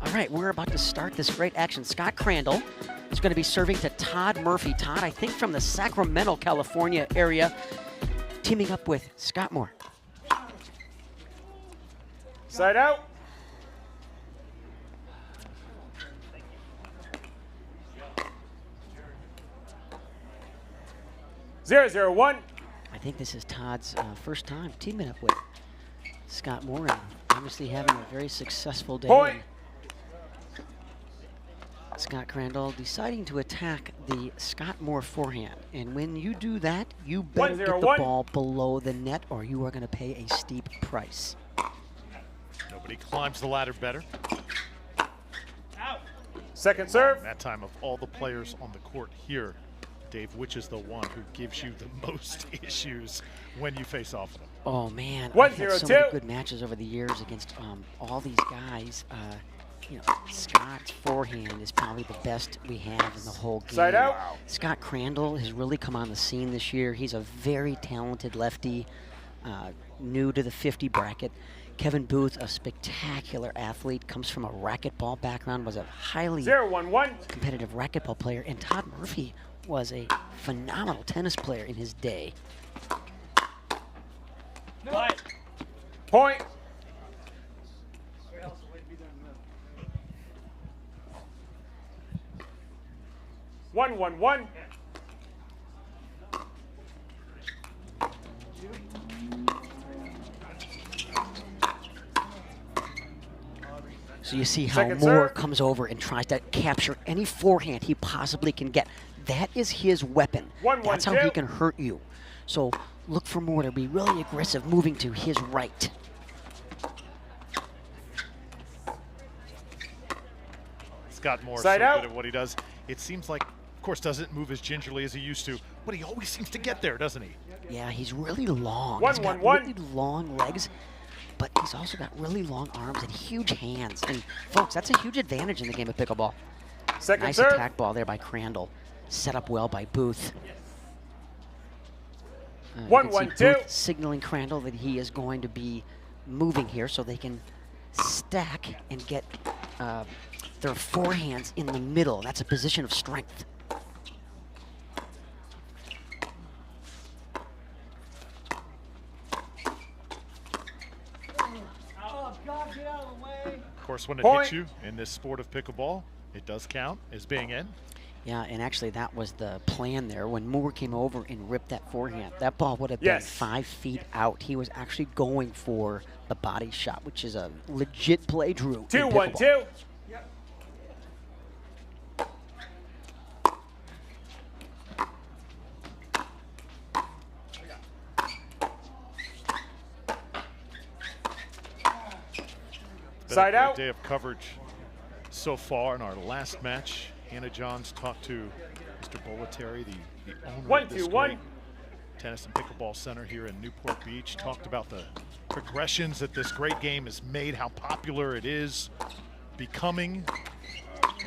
All right, we're about to start this great action. Scott Crandall is going to be serving to Todd Murphy. Todd, I think from the Sacramento, California area, teaming up with Scott Moore. Side out. Zero, 0-1. I think this is Todd's first time teaming up with Scott Moore, and obviously having a very successful day. Point. Scott Crandall deciding to attack the Scott Moore forehand. And when you do that, you better get the ball below the net or you are going to pay a steep price. Nobody climbs the ladder better. Second serve. That time of all the players on the court here, Dave, which is the one who gives you the most issues when you face off with him? Oh man, 1-0-2. I've had so many good matches over the years against all these guys. You know, Scott's forehand is probably the best we have in the whole game. Side out. Scott Crandall has really come on the scene this year. He's a very talented lefty, new to the 50 bracket. Kevin Booth, a spectacular athlete, comes from a racquetball background, was a highly 0-1-1. competitive racquetball player, and Todd Murphy was a phenomenal tennis player in his day. Point. One. So you see how Second Moore serve. comes over and tries to capture any forehand he possibly can get. That is his weapon. 1-1-2. That's how he can hurt you. So look for Moore to be really aggressive, moving to his right. Scott Moore Side so out. good at what he does. It seems like, of course, doesn't move as gingerly as he used to, but he always seems to get there, doesn't he? Yeah, he's really long. 1-1-1. He's got really long legs, but he's also got really long arms and huge hands. And folks, that's a huge advantage in the game of pickleball. Second Nice serve. attack ball there by Crandall. Set up well by Booth. You can see 1-1-2. Booth signaling Crandall that he is going to be moving here so they can stack and get their forehands in the middle. That's a position of strength. Of course, when it Point. hits you in this sport of pickleball, it does count as being in. Yeah, and actually that was the plan there. When Moore came over and ripped that forehand, that ball would have been 5 feet out. He was actually going for the body shot, which is a legit play, Drew. 2-1-2. Side Been a great out. day of coverage so far. In our last match, Hannah Johns talked to Mr. Bolletary, the owner of this 1-2-1. great tennis and pickleball center here in Newport Beach. Talked about the progressions that this great game has made, how popular it is becoming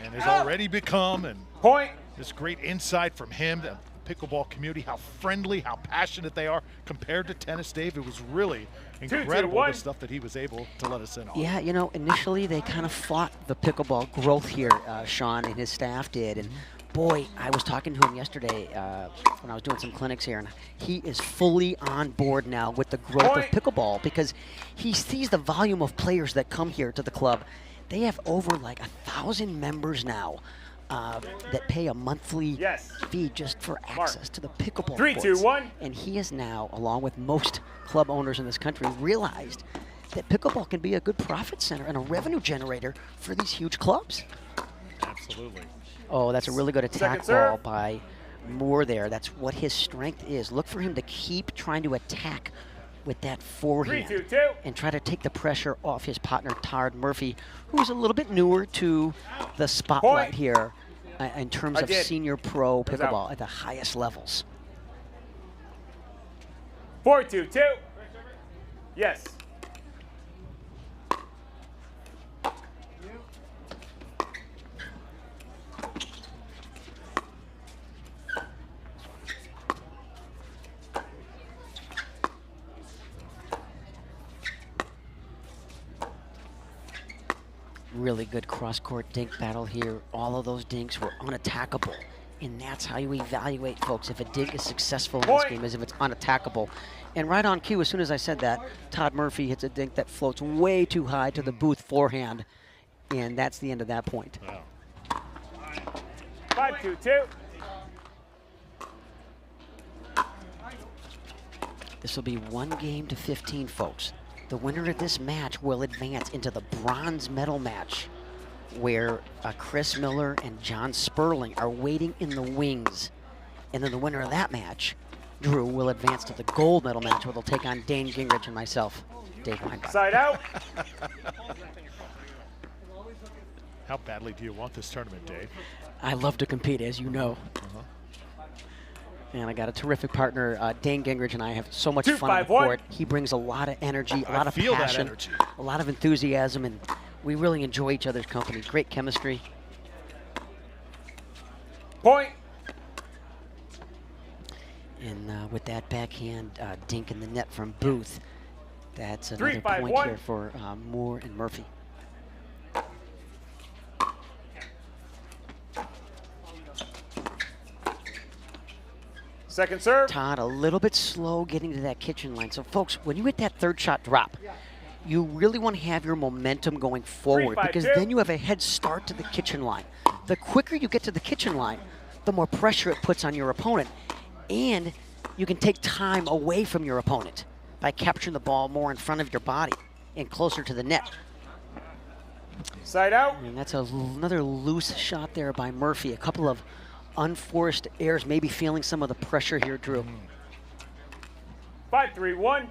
and has already become, and Point. this great insight from him, the pickleball community, how friendly, how passionate they are compared to tennis, Dave. It was really incredible, 2-2-1. the stuff that he was able to let us in on. Yeah, you know, initially they kind of fought the pickleball growth here, Sean and his staff did. And boy, I was talking to him yesterday when I was doing some clinics here, and he is fully on board now with the growth of pickleball because he sees the volume of players that come here to the club. They have over like 1,000 members now that pay a monthly fee just for access to the pickleball 3-2-1. And he has now, along with most club owners in this country, realized that pickleball can be a good profit center and a revenue generator for these huge clubs. Absolutely. Oh, that's a really good attack Second ball serve. by Moore there. That's what his strength is. Look for him to keep trying to attack with that forehand 3-2-2. and try to take the pressure off his partner, Todd Murphy, who's a little bit newer to the spotlight Point. here in terms of did. senior pro was pickleball out. at the highest levels. 4-2-2. Yes. really good cross-court dink battle here. All of those dinks were unattackable. And that's how you evaluate, folks, if a dink is successful in this game, is if it's unattackable. And right on cue, as soon as I said that, Todd Murphy hits a dink that floats way too high to the booth forehand. And that's the end of that point. Wow. 5-2-2. This will be 1 game to 15, folks. The winner of this match will advance into the bronze medal match, where Chris Miller and John Sperling are waiting in the wings. And then the winner of that match, Drew, will advance to the gold medal match, where they'll take on Dane Gingrich and myself, Dave Weinbach. Side out. How badly do you want this tournament, Dave? I love to compete, as you know. And I got a terrific partner. Dane Gingrich and I have so much fun on the court. He brings a lot of energy, a lot of passion, a lot of enthusiasm, and we really enjoy each other's company. Great chemistry. Point. And with that backhand dink in the net from Booth, that's another 3-5-1. point here for Moore and Murphy. Second serve. Todd a little bit slow getting to that kitchen line. So folks, when you hit that third shot drop, you really want to have your momentum going forward, because then you have a head start to the kitchen line. The quicker you get to the kitchen line, the more pressure it puts on your opponent. And you can take time away from your opponent by capturing the ball more in front of your body and closer to the net. Side out. And that's another loose shot there by Murphy. A couple of unforced errors, maybe feeling some of the pressure here, Drew. 5-3-1.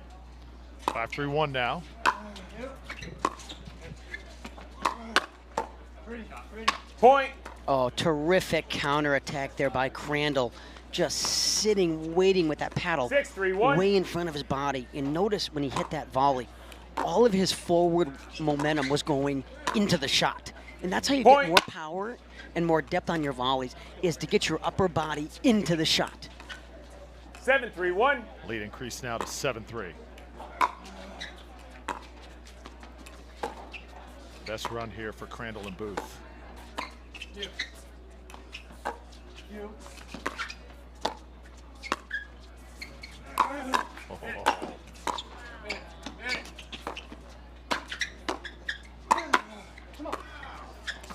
5-3-1 now. Point. Oh, terrific counterattack there by Crandall. Just sitting, waiting with that paddle 6-3-1. way in front of his body. And notice when he hit that volley, all of his forward momentum was going into the shot. And that's how you get more power and more depth on your volleys, is to get your upper body into the shot. 7-3-1. Lead increased now to 7-3. Best run here for Crandall and Booth.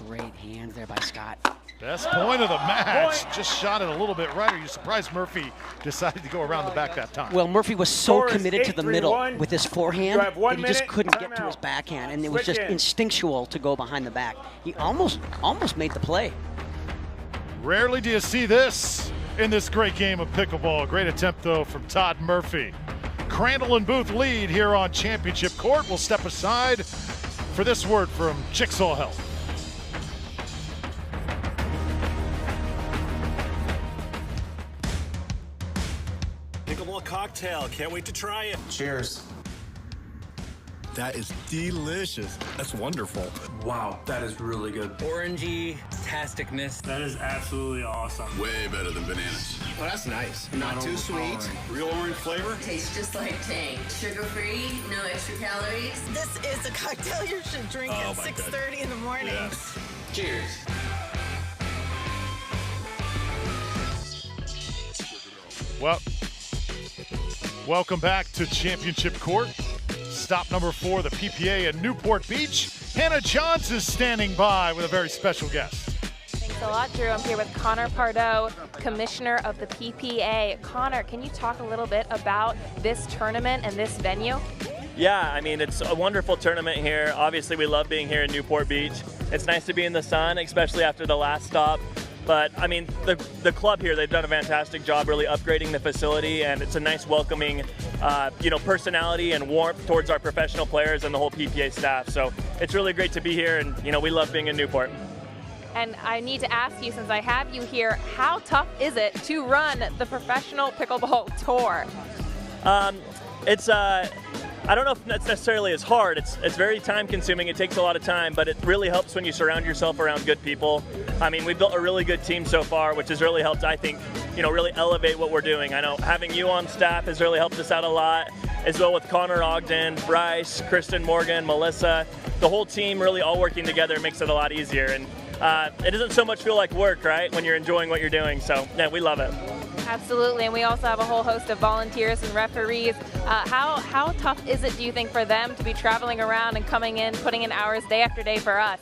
Great hands there by Scott. Best point of the match. Just shot it a little bit right. Are you surprised Murphy decided to go around the back that time? Well, Murphy was so Score is committed to the middle 8-3-1. with his forehand You have 1 that he just minute, couldn't get to timeout. his backhand, and it was Switch just in. instinctual to go behind the back. He almost made the play. Rarely do you see this in this great game of pickleball. Great attempt, though, from Todd Murphy. Crandall and Booth lead here on Championship Court. We'll step aside for this word from Jigsaw Health. Pickleball cocktail. Can't wait to try it. Cheers. That is delicious. That's wonderful. Wow, that is really good. Orangey, tasticness. That is absolutely awesome. Way better than bananas. Oh, that's nice. Not too sweet. Real orange flavor. Tastes just like Tang. Sugar-free, no extra calories. This is a cocktail you should drink at 6:30 in the morning. Yes. Cheers. Well, welcome back to Championship Court. Stop number 4, the PPA at Newport Beach. Hannah Johns is standing by with a very special guest. Thanks a lot, Drew. I'm here with Connor Pardo, Commissioner of the PPA. Connor, can you talk a little bit about this tournament and this venue? Yeah, I mean, it's a wonderful tournament here. Obviously, we love being here in Newport Beach. It's nice to be in the sun, especially after the last stop. But, I mean, the club here, they've done a fantastic job really upgrading the facility, and it's a nice welcoming, personality and warmth towards our professional players and the whole PPA staff. So it's really great to be here, and, we love being in Newport. And I need to ask you, since I have you here, how tough is it to run the professional pickleball tour? I don't know if that's necessarily as hard. It's very time consuming. It takes a lot of time, but it really helps when you surround yourself around good people. I mean, we've built a really good team so far, which has really helped, I think, really elevate what we're doing. I know having you on staff has really helped us out a lot, as well with Connor Ogden, Bryce, Kristen Morgan, Melissa. The whole team really all working together makes it a lot easier. And it doesn't so much feel like work, right, when you're enjoying what you're doing. So, yeah, we love it. Absolutely, and we also have a whole host of volunteers and referees. How tough is it, do you think, for them to be traveling around and coming in, putting in hours day after day for us?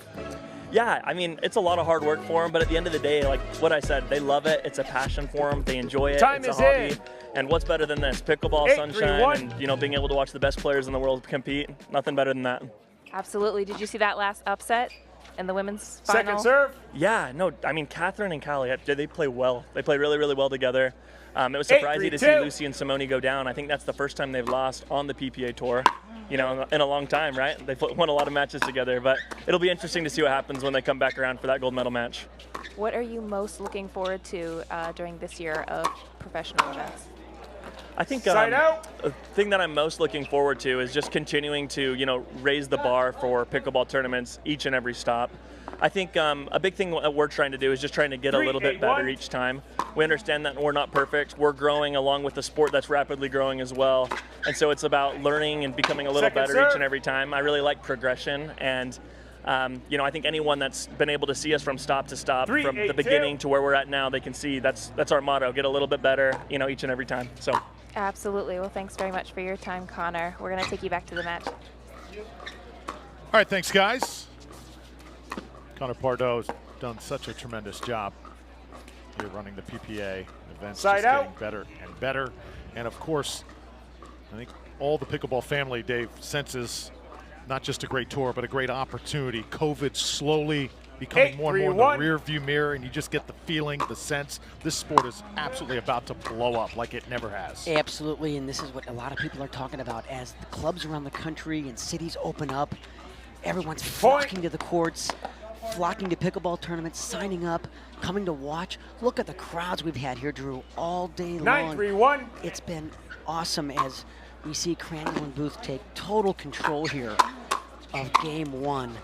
Yeah, I mean, it's a lot of hard work for them, but at the end of the day, like what I said, they love it. It's a passion for them. They enjoy it. Time it's is a hobby. in. And what's better than this? Pickleball, 8-3-1. sunshine, and being able to watch the best players in the world compete. Nothing better than that. Absolutely. Did you see that last upset in the women's final? Second serve. Yeah, no, I mean, Catherine and Callie, they play well. They play really, really well together. It was surprising to see Lucy and Simone go down. I think that's the first time they've lost on the PPA tour, in a long time, right? They've won a lot of matches together, but it'll be interesting to see what happens when they come back around for that gold medal match. What are you most looking forward to during this year of professional events? I think the thing that I'm most looking forward to is just continuing to, raise the bar for pickleball tournaments each and every stop. I think a big thing that we're trying to do is just trying to get a little bit better each time. We understand that we're not perfect. We're growing along with the sport that's rapidly growing as well. And so it's about learning and becoming a little better each and every time. I really like progression. And, I think anyone that's been able to see us from stop to stop, from the beginning to where we're at now, they can see that's our motto, get a little bit better, each and every time. So. Absolutely. Well, thanks very much for your time, Connor. We're going to take you back to the match. All right, thanks, guys. Connor Pardo's done such a tremendous job here running the PPA events, just getting better and better. And of course, I think all the pickleball family, Dave, senses not just a great tour, but a great opportunity. COVID slowly becoming more and more in the rear view mirror, and you just get the feeling, the sense, this sport is absolutely about to blow up like it never has. Absolutely, and this is what a lot of people are talking about. As the clubs around the country and cities open up, everyone's flocking to the courts, flocking to pickleball tournaments, signing up, coming to watch. Look at the crowds we've had here, Drew, all day long. 9-3-1. It's been awesome as we see Crandall and Booth take total control here of game one.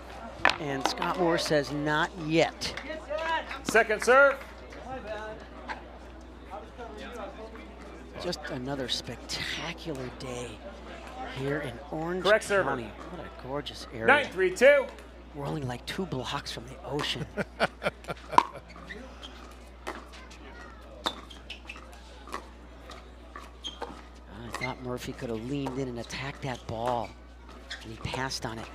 And Scott Moore says not yet. Second serve. Just another spectacular day here in Orange Correct County. server. What a gorgeous area. 9-3-2. We're only like 2 blocks from the ocean. I thought Murphy could have leaned in and attacked that ball, and he passed on it.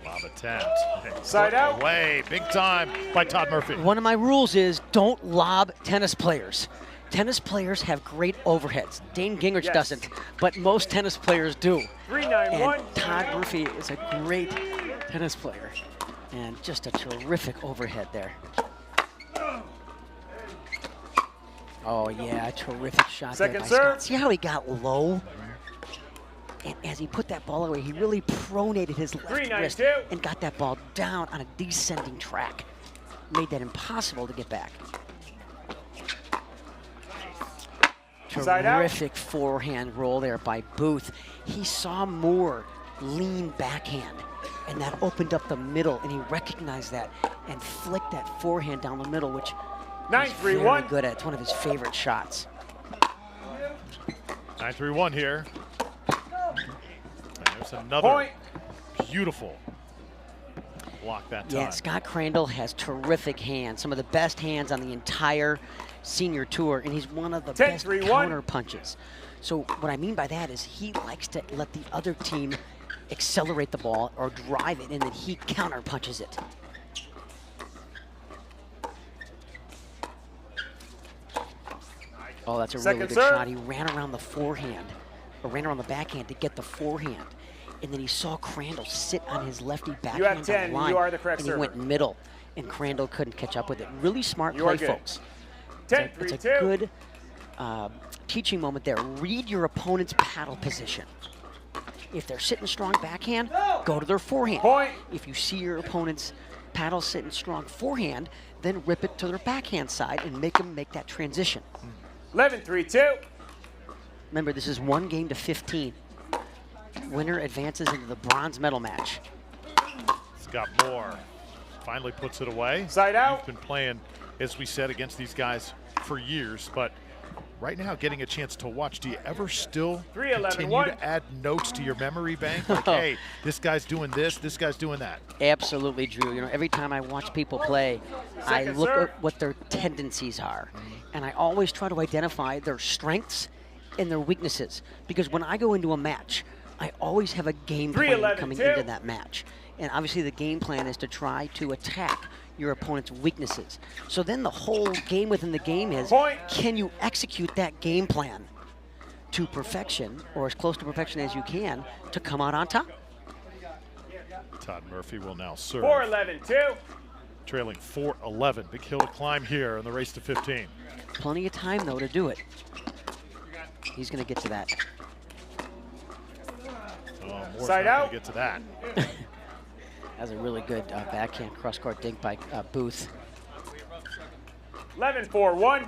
Lob attempt. Side out. Away, big time by Todd Murphy. One of my rules is don't lob tennis players. Tennis players have great overheads. Dane Gingrich doesn't, but most tennis players do. 3-9-1. And Todd Murphy is a great tennis player, and just a terrific overhead there. Oh yeah, terrific shot there Second by serve. Scott. See how he got low? And as he put that ball away, he really pronated his left wrist 3-9-2. and got that ball down on a descending track. Made that impossible to get back. Side out. Terrific forehand roll there by Booth. He saw Moore lean backhand, and that opened up the middle, and he recognized that and flicked that forehand down the middle, which he's very 9-3-1. good at. It's one of his favorite shots. 9-3-1 here. And there's another Point. beautiful block that time. Yeah, Scott Crandall has terrific hands, some of the best hands on the entire senior tour, and he's one of the best 10-3-1. counter punches. So what I mean by that is he likes to let the other team accelerate the ball or drive it, and then he counter punches it. Oh, that's a really Second good serve. shot. He ran around the forehand, or ran around the backhand to get the forehand. And then he saw Crandall sit on his lefty backhand You have on 10. the line, You are the correct and he server. went middle, and Crandall couldn't catch up with it. Really smart You play, are good. folks. 10-3-2. It's a good teaching moment there. Read your opponent's paddle position. If they're sitting strong backhand, go to their forehand. Point. If you see your opponent's paddle sitting strong forehand, then rip it to their backhand side and make them make that transition. 11-3-2. Remember, this is 1 game to 15. Winner advances into the bronze medal match. got more. Finally puts it away. Side out. You've been playing, as we said, against these guys for years, but right now getting a chance to watch, do you ever still 3-11-1. continue to add notes to your memory bank? Like, hey, this guy's doing this guy's doing that. Absolutely, Drew. You know, every time I watch people play, I look at what their tendencies are. And I always try to identify their strengths and their weaknesses. Because when I go into a match, I always have a game plan coming into that match. And obviously the game plan is to try to attack your opponent's weaknesses. So then the whole game within the game is, can you execute that game plan to perfection, or as close to perfection as you can, to come out on top? Todd Murphy will now serve. 4-11-2. Trailing 4-11. Big hill to climb here in the race to 15. Plenty of time, though, to do it. He's going to get to that. Oh, Moore's Side not out. gonna get to that. That's a really good backhand cross-court dink by Booth. 11-4-1.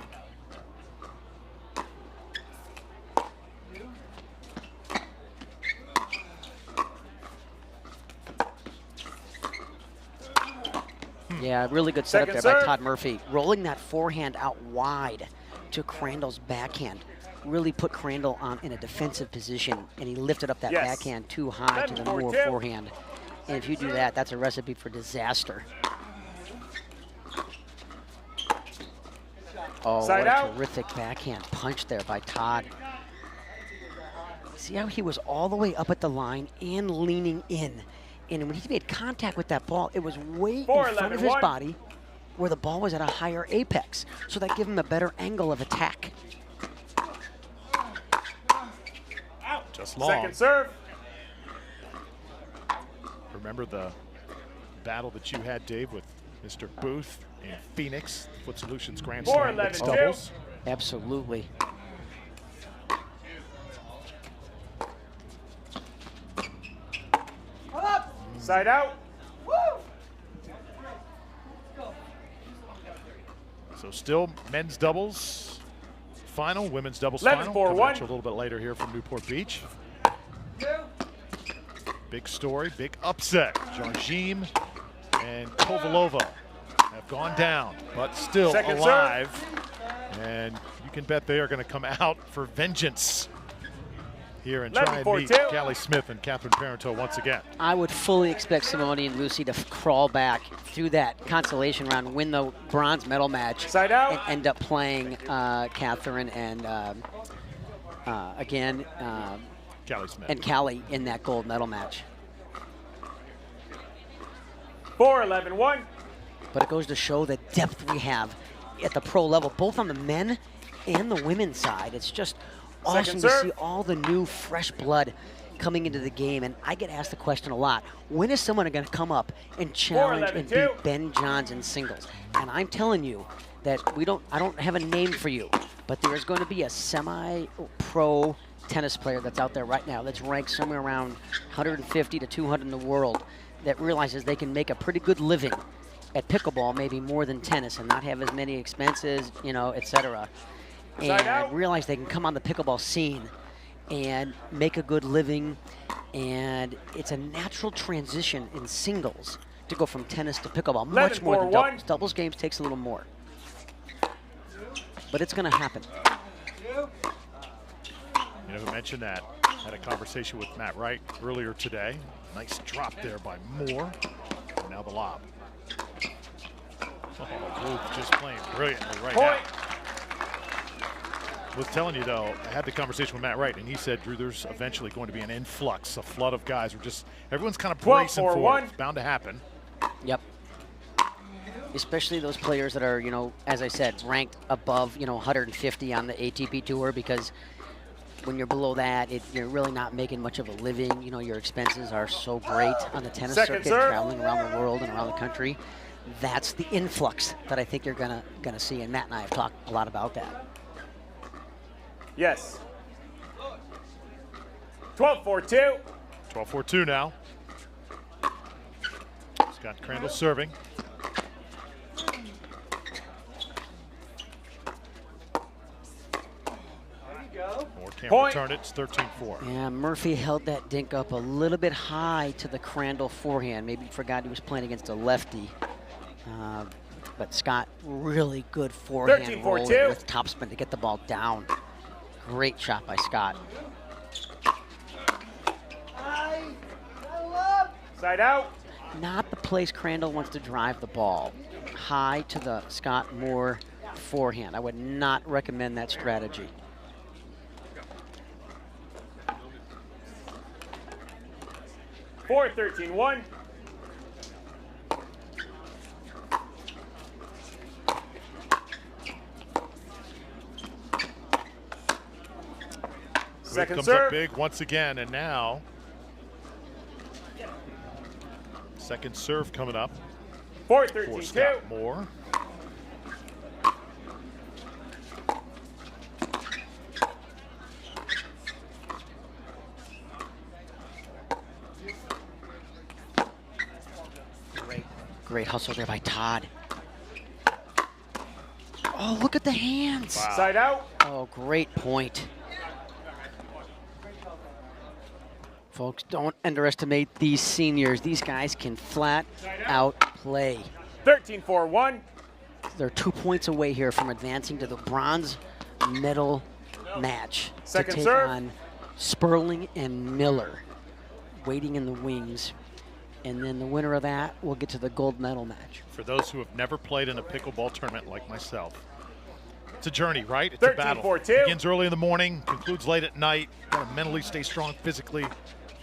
Yeah, really good setup Second there by serve. Todd Murphy. Rolling that forehand out wide to Crandall's backhand. Really put Crandall in a defensive position, and he lifted up that backhand too high to the Moore 11-4-2. forehand. And if you do that, that's a recipe for disaster. Oh, Side what a out. terrific backhand punch there by Todd. See how he was all the way up at the line and leaning in. And when he made contact with that ball, it was way in front of his 4-11-1. body where the ball was at a higher apex. So that gave him a better angle of attack. Just long. Second serve. Remember the battle that you had, Dave, with Mr. Booth in Phoenix, Foot Solutions Grand Slam mixed 4-11-2. doubles. Absolutely. Side out. So still men's doubles final, women's doubles 11-4-1. final. Coming at you a little bit later here from Newport Beach. Big story, big upset. Jarjim and Kovalova have gone down, but still Second alive. And you can bet they are going to come out for vengeance here and try and meet 11-4-2. Callie Smith and Catherine Parenteau once again. I would fully expect Simone and Lucy to crawl back through that consolation round, win the bronze medal match, Side out. and end up playing Catherine and again Callie Smith. and Callie in that gold medal match. 4-11-1. But it goes to show the depth we have at the pro level, both on the men and the women's side. It's just awesome to serve. see all the new fresh blood coming into the game. And I get asked the question a lot, when is someone going to come up and challenge and 4-11-2. beat Ben Johns in singles? And I'm telling you that I don't have a name for you, but there is going to be a semi-pro tennis player that's out there right now that's ranked somewhere around 150 to 200 in the world that realizes they can make a pretty good living at pickleball, maybe more than tennis, and not have as many expenses, you know, etc. Side And out. realize they can come on the pickleball scene and make a good living. And it's a natural transition in singles to go from tennis to pickleball, much more than 11-4-1. doubles. Doubles games takes a little more. But it's going to happen. You know who mentioned that? Had a conversation with Matt Wright earlier today. Nice drop there by Moore. And now the lob. Oh, Ruth just playing brilliantly right now. Was telling you though, I had the conversation with Matt Wright, and he said, Drew, there's eventually going to be an influx, a flood of guys. Everyone's kind of bracing for it. It's bound to happen. Yep. Especially those players that are, you know, as I said, ranked above, you know, 150 on the ATP Tour, because when you're below that, you're really not making much of a living. You know, your expenses are so great on the tennis circuit, traveling around the world and around the country. That's the influx that I think you're gonna see, and Matt and I have talked a lot about that. Yes. 12-4-2. 12-4-2 now. Scott Crandall serving. More Can't Point. return it. It's 13-4. Yeah, Murphy held that dink up a little bit high to the Crandall forehand. Maybe he forgot he was playing against a lefty. But Scott, really good forehand 13-4-2. with topspin to get the ball down. Great shot by Scott. Side out. Not the place Crandall wants to drive the ball. High to the Scott Moore forehand. I would not recommend that strategy. Four, 13-1. Second comes serve. up big once again, and now second serve coming up 4, for 13-2. Scott Moore. Great hustle there by Todd. Oh, look at the hands. Wow. Side out. Oh, great point. Folks, don't underestimate these seniors. These guys can flat out play. 13-4-1. They're 2 points away here from advancing to the bronze medal match Second to take serve. on Sperling and Miller, waiting in the wings. And then the winner of that will get to the gold medal match. For those who have never played in a pickleball tournament like myself, it's a journey, right? It's a battle. 13-4-2. Begins early in the morning, concludes late at night. Gotta mentally stay strong physically,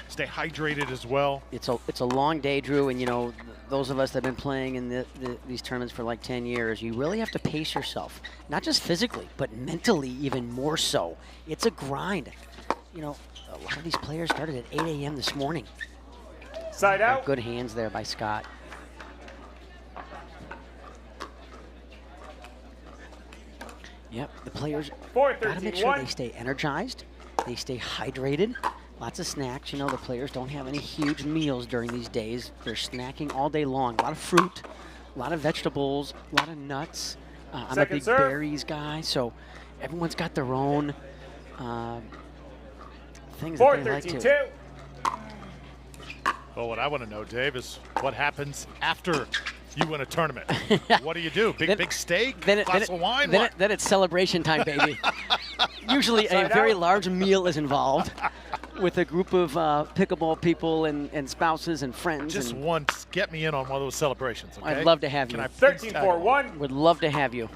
stay hydrated as well. It's a long day, Drew, and you know, those of us that have been playing in these tournaments for like 10 years, you really have to pace yourself, not just physically, but mentally even more so. It's a grind. You know, a lot of these players started at 8 a.m. this morning. Side out. Good hands there by Scott. Yep, the players 4, gotta make sure they 13-1. stay energized, they stay hydrated. Lots of snacks. You know, the players don't have any huge meals during these days. They're snacking all day long. A lot of fruit, a lot of vegetables, a lot of nuts. I'm a Second big serve. berries guy, so everyone's got their own things that 4, they like to. 13-2. Well, what I want to know, Dave, is what happens after you win a tournament. What do you do? Big steak? Glass of wine? Then, What? then it's celebration time, baby. Usually a Side very out. large meal is involved with a group of pickleball people and spouses and friends. Just and once, get me in on one of those celebrations, okay? I'd love to have you. Can I please tag along? 13-4-1. Would love to have you.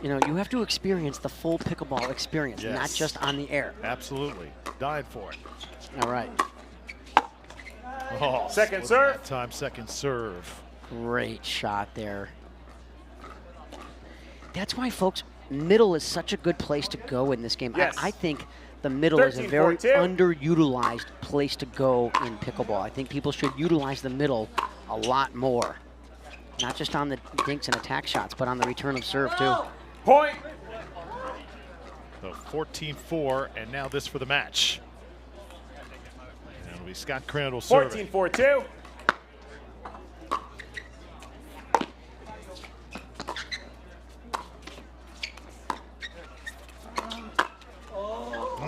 You know, you have to experience the full pickleball experience, Yes. not just on the air. Absolutely. Dying for it. All right. Oh, Second wasn't serve. that time, second serve. Great shot there. That's why, folks, middle is such a good place to go in this game. Yes. I think the middle is a very 13-4-2. underutilized place to go in pickleball. I think people should utilize the middle a lot more. Not just on the dinks and attack shots, but on the return of serve, too. Point. So 14-4, and now this for the match. And it'll be Scott Crandall serving. 14-4-2.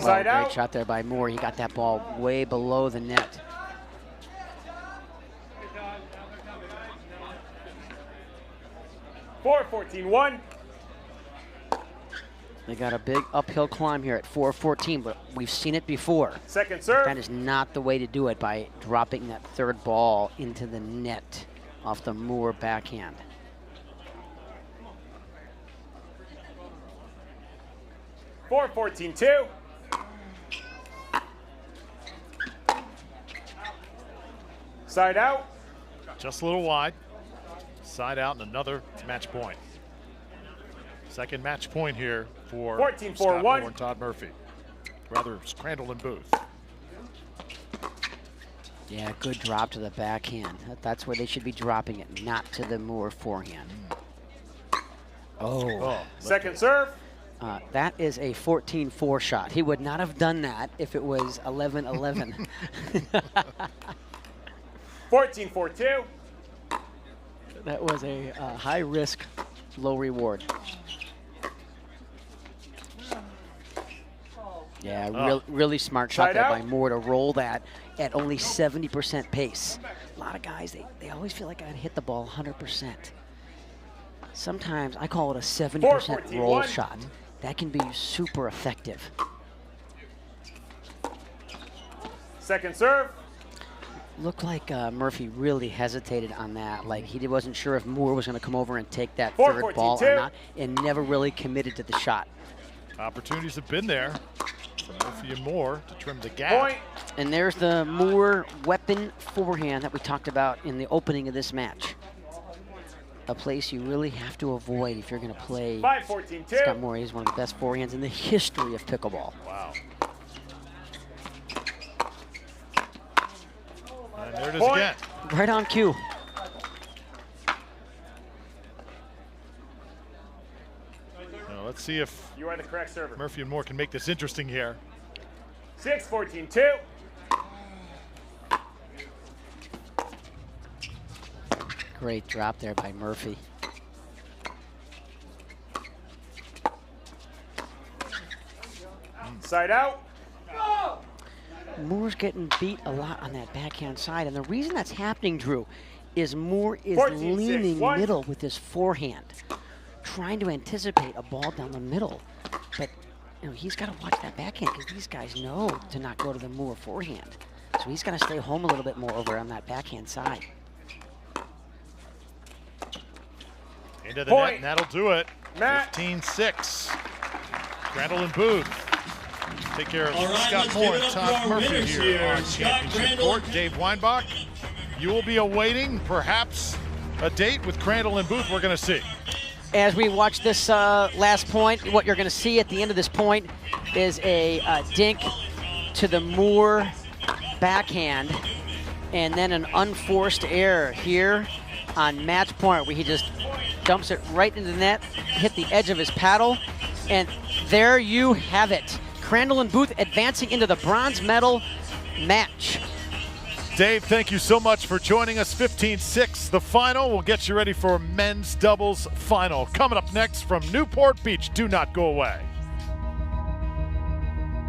Side Great out. shot there by Moore. He got that ball way below the net. Four, 14-1. They got a big uphill climb here at 4-14, but we've seen it before. Second serve. That is not the way to do it, by dropping that third ball into the net off the Moore backhand. Four, 14-2. Side out. Just a little wide. Side out and another match point. Second match point here for 14-4-1. Scott Moore and Todd Murphy. Rather, Crandall and Booth. Yeah, good drop to the backhand. That's where they should be dropping it, not to the Moore forehand. Oh, Second serve. that is a 14-4 shot. He would not have done that if it was 11-11. 14-4-2. That was a high risk, low reward. Yeah, really smart shot Side there out. by Moore to roll that at only 70% pace. A lot of guys, they always feel like I hit the ball 100%. Sometimes I call it a 70% roll shot. That can be super effective. Second serve. Looked like Murphy really hesitated on that. Like he wasn't sure if Moore was going to come over and take that third ball or not, and never really committed to the shot. Opportunities have been there for Murphy and Moore to trim the gap. Point. And there's the Moore weapon forehand that we talked about in the opening of this match. A place you really have to avoid if you're going to play 5-14-2. Scott Moore. He's one of the best forehands in the history of pickleball. Wow. And there it is Point. again. Right on cue. Now let's see if You are the correct server. Murphy and Moore can make this interesting here. 6-14-2. Great drop there by Murphy. Side out. Moore's getting beat a lot on that backhand side, and the reason that's happening, Drew, is Moore is 14-6, leaning one. middle with his forehand, trying to anticipate a ball down the middle. But he's got to watch that backhand because these guys know to not go to the Moore forehand. So he's got to stay home a little bit more over on that backhand side. Into the Point. net, and that'll do it. Matt. 15-6. Crandall and Booth take care of All right, Scott let's Moore give and it up Todd for our Murphy winners here here. on Scott Championship Crandall. Court. Dave Weinbach, you will be awaiting perhaps a date with Crandall and Booth. We're going to see. As we watch this last point, what you're going to see at the end of this point is a dink to the Moore backhand, and then an unforced error here on match point where he just dumps it right into the net, hit the edge of his paddle, and there you have it. Crandall and Booth advancing into the bronze medal match. Dave, thank you so much for joining us. 15-6, the final. We'll get you ready for men's doubles final. Coming up next from Newport Beach. Do not go away.